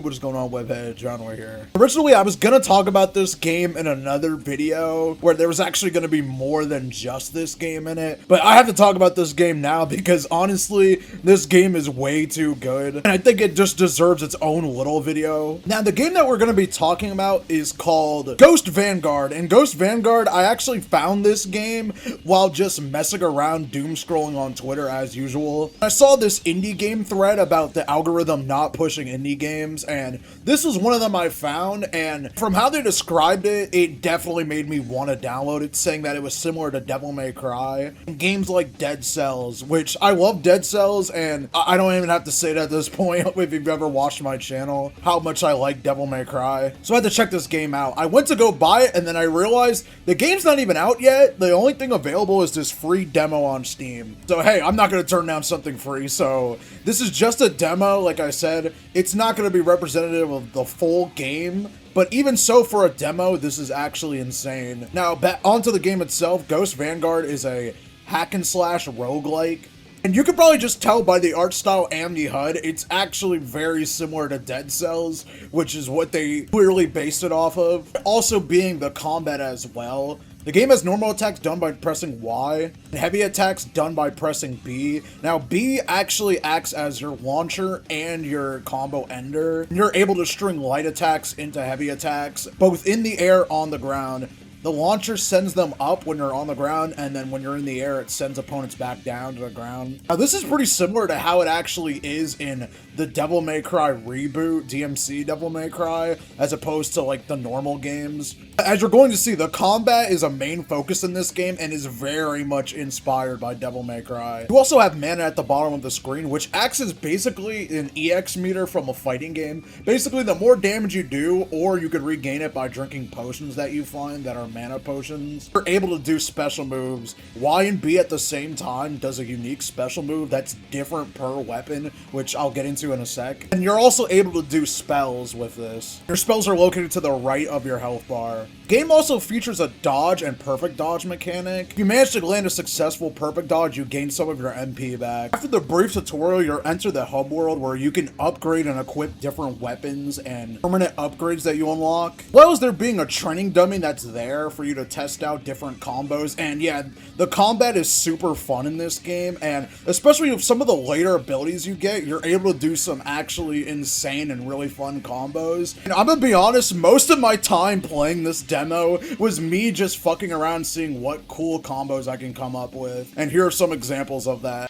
what is going on, webhead? RoundDaWay here. Originally, I was gonna talk about this game in another video where there was actually gonna be more than just this game in it, but I have to talk about this game now because honestly, this game is way too good, and I think it just deserves its own little video. Now, the game that we're gonna be talking about is called Ghost Vanguard, and Ghost Vanguard, I actually found this game while just messing around doom scrolling on Twitter as usual. I saw this indie game thread about the algorithm not pushing indie games, and this was one of them I found, and from how they described it, it definitely made me want to download it, saying that it was similar to Devil May Cry and games like Dead Cells, which I love Dead Cells, and I don't even have to say it at this point if you've ever watched my channel how much I like Devil May Cry. So I had to check this game out. I went to go buy it, and then I realized the game's not even out yet. The only thing available is this free demo on Steam. So hey, I'm not going to turn down something free, so this is just a demo. Like I said, it's not going to be representative of the full game, but even so, for a demo, this is actually insane. Now, onto the game itself. Ghost Vanguard is a hack-and-slash roguelike, and you can probably just tell by the art style and the HUD, it's actually very similar to Dead Cells, which is what they clearly based it off of. Also being the combat as well. The game has normal attacks done by pressing Y, and heavy attacks done by pressing B. Now, B actually acts as your launcher and your combo ender. And you're able to string light attacks into heavy attacks, both in the air, on the ground. The launcher sends them up when you're on the ground, and then when you're in the air, it sends opponents back down to the ground. Now, this is pretty similar to how it actually is in the Devil May Cry reboot, DMC Devil May Cry, as opposed to, like, the normal games. As you're going to see, the combat is a main focus in this game and is very much inspired by Devil May Cry. You also have mana at the bottom of the screen, which acts as basically an EX meter from a fighting game. Basically, the more damage you do, or you could regain it by drinking potions that you find that are mana potions, you're able to do special moves. Y and B at the same time does a unique special move that's different per weapon, which I'll get into in a sec. And you're also able to do spells with this. Your spells are located to the right of your health bar. Game also features a dodge and perfect dodge mechanic. If you manage to land a successful perfect dodge, you gain some of your MP back. After the brief tutorial, you'll enter the hub world where you can upgrade and equip different weapons and permanent upgrades that you unlock. As well as there being a training dummy that's there for you to test out different combos. And yeah, the combat is super fun in this game, and especially with some of the later abilities you get, you're able to do some actually insane and really fun combos. And I'm gonna be honest, most of my time playing this demo was me just fucking around seeing what cool combos I can come up with, and here are some examples of that.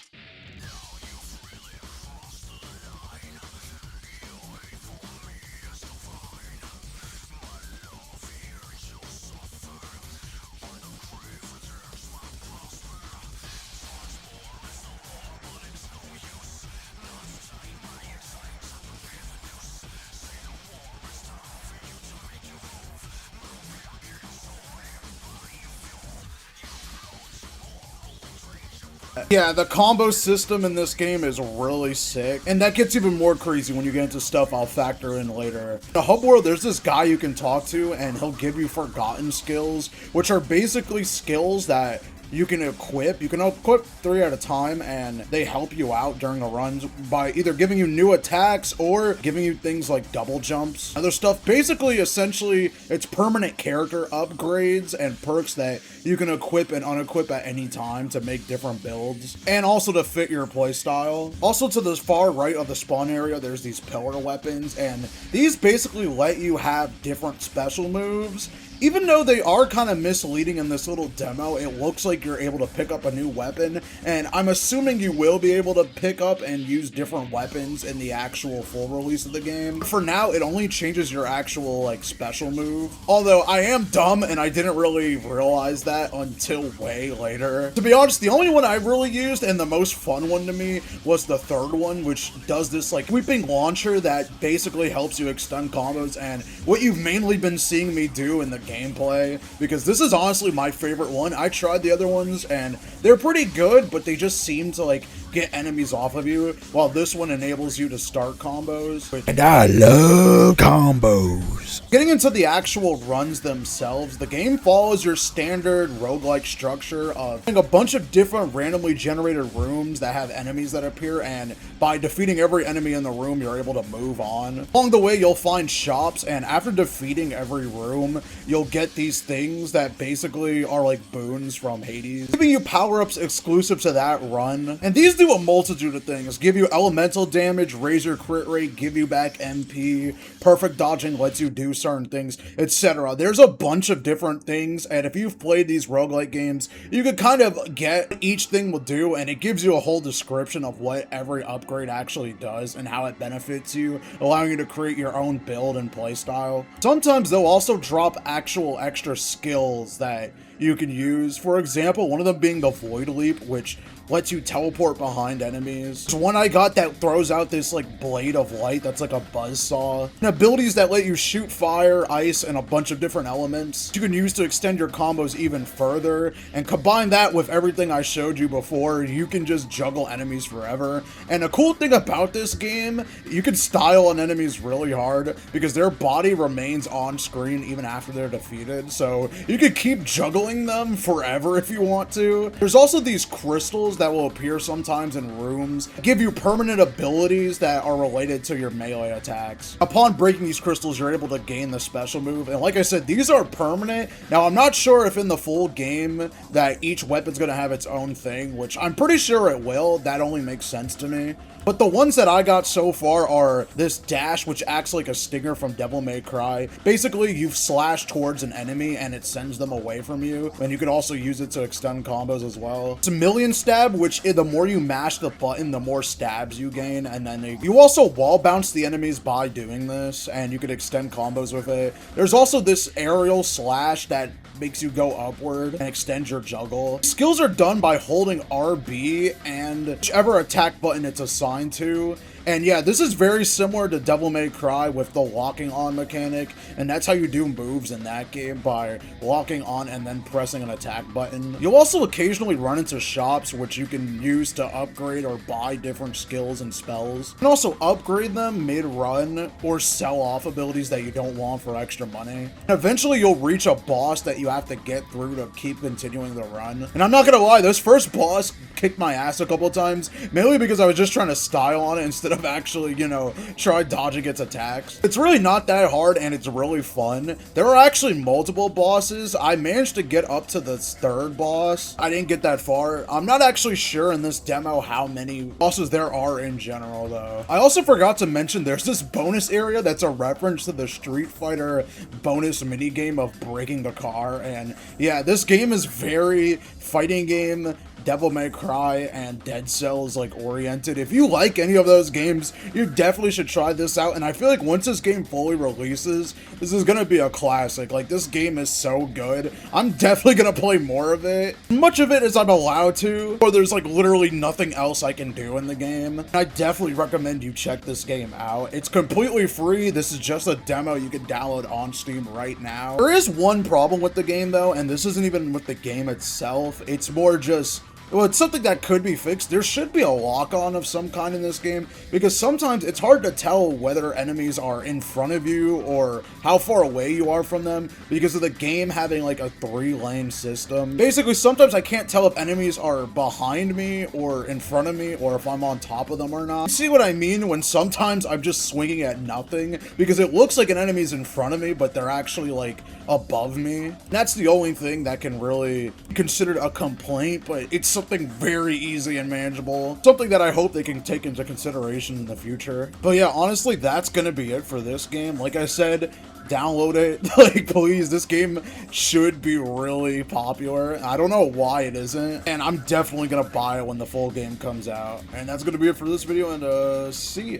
Yeah, the combo system in this game is really sick, and that gets even more crazy when you get into stuff I'll factor in later. The hub world, there's this guy you can talk to, and he'll give you forgotten skills, which are basically skills that you can equip. You can equip 3 at a time, and they help you out during the runs by either giving you new attacks or giving you things like double jumps. Other stuff, basically, essentially, it's permanent character upgrades and perks that you can equip and unequip at any time to make different builds, and also to fit your playstyle. Also, to the far right of the spawn area, there's these pillar weapons, and these basically let you have different special moves. Even though they are kind of misleading in this little demo, it looks like you're able to pick up a new weapon, and I'm assuming you will be able to pick up and use different weapons in the actual full release of the game. For now, it only changes your actual, like, special move. Although, I am dumb, and I didn't really realize that until way later. To be honest, the only one I really used, and the most fun one to me, was the third one, which does this, like, sweeping launcher that basically helps you extend combos, and what you've mainly been seeing me do in the gameplay, because this is honestly my favorite one. I tried the other ones and they're pretty good, but they just seem to like get enemies off of you, while this one enables you to start combos. And I love combos. Getting into the actual runs themselves, the game follows your standard roguelike structure of having a bunch of different randomly generated rooms that have enemies that appear, and by defeating every enemy in the room, you're able to move on. Along the way, you'll find shops, and after defeating every room, you'll get these things that basically are like boons from Hades, giving you power-ups exclusive to that run. And these do a multitude of things. Give you elemental damage, raise your crit rate, give you back MP, perfect dodging lets you do certain things, etc. There's a bunch of different things, and if you've played these roguelike games, you could kind of get what each thing will do, and it gives you a whole description of what every upgrade actually does and how it benefits you, allowing you to create your own build and playstyle. Sometimes they'll also drop actual extra skills that you can use. For example, one of them being the Void Leap, which lets you teleport behind enemies. So one I got that throws out this like blade of light that's like a buzzsaw. And abilities that let you shoot fire, ice, and a bunch of different elements you can use to extend your combos even further. And combine that with everything I showed you before, you can just juggle enemies forever. And a cool thing about this game, you can style on enemies really hard because their body remains on screen even after they're defeated. So you can keep juggling them forever if you want to. There's also these crystals that will appear sometimes in rooms, give you permanent abilities that are related to your melee attacks. Upon breaking these crystals, you're able to gain the special move, and like I said, these are permanent. Now, I'm not sure if in the full game that each weapon's gonna have its own thing, which I'm pretty sure it will. That only makes sense to me. But the ones that I got so far are this dash, which acts like a stinger from Devil May Cry. Basically, you slash towards an enemy and it sends them away from you. And you can also use it to extend combos as well. It's a million stab, which the more you mash the button, the more stabs you gain. And then you also wall bounce the enemies by doing this, and you can extend combos with it. There's also this aerial slash that makes you go upward and extend your juggle. Skills are done by holding RB and whichever attack button it's assigned to. And yeah, this is very similar to Devil May Cry with the locking on mechanic, and that's how you do moves in that game, by locking on and then pressing an attack button. You'll also occasionally run into shops which you can use to upgrade or buy different skills and spells. You can also upgrade them mid-run or sell off abilities that you don't want for extra money. And eventually you'll reach a boss that you have to get through to keep continuing the run. And I'm not gonna lie, this first boss kicked my ass a couple times, mainly because I was just trying to style on it instead of actually, you know, try dodging its attacks. It's really not that hard and it's really fun. There are actually multiple bosses. I managed to get up to the third boss. I didn't get that far. I'm not actually sure in this demo how many bosses there are in general though. I also forgot to mention there's this bonus area that's a reference to the Street Fighter bonus minigame of breaking the car. And yeah, this game is very fighting game, Devil May Cry, and Dead Cells like oriented. If you like any of those games, you definitely should try this out. And I feel like once this game fully releases, this is gonna be a classic. Like, this game is so good. I'm definitely gonna play more of it. Much of it as I'm allowed to, or there's like literally nothing else I can do in the game. I definitely recommend you check this game out. It's completely free. This is just a demo you can download on Steam right now. There is one problem with the game though, and this isn't even with the game itself. It's more just, well, it's something that could be fixed. There should be a lock-on of some kind in this game, because sometimes it's hard to tell whether enemies are in front of you or how far away you are from them because of the game having like a 3-lane system. Basically, sometimes I can't tell if enemies are behind me or in front of me, or if I'm on top of them or not. You see what I mean when sometimes I'm just swinging at nothing because it looks like an enemy's in front of me, but they're actually like above me. And that's the only thing that can really be considered a complaint, but it's something very easy and manageable. Something that I hope they can take into consideration in the future. But yeah, honestly, that's gonna be it for this game. Like I said, download it. Like, please, this game should be really popular. I don't know why it isn't. And I'm definitely gonna buy it when the full game comes out. And that's gonna be it for this video, and see ya.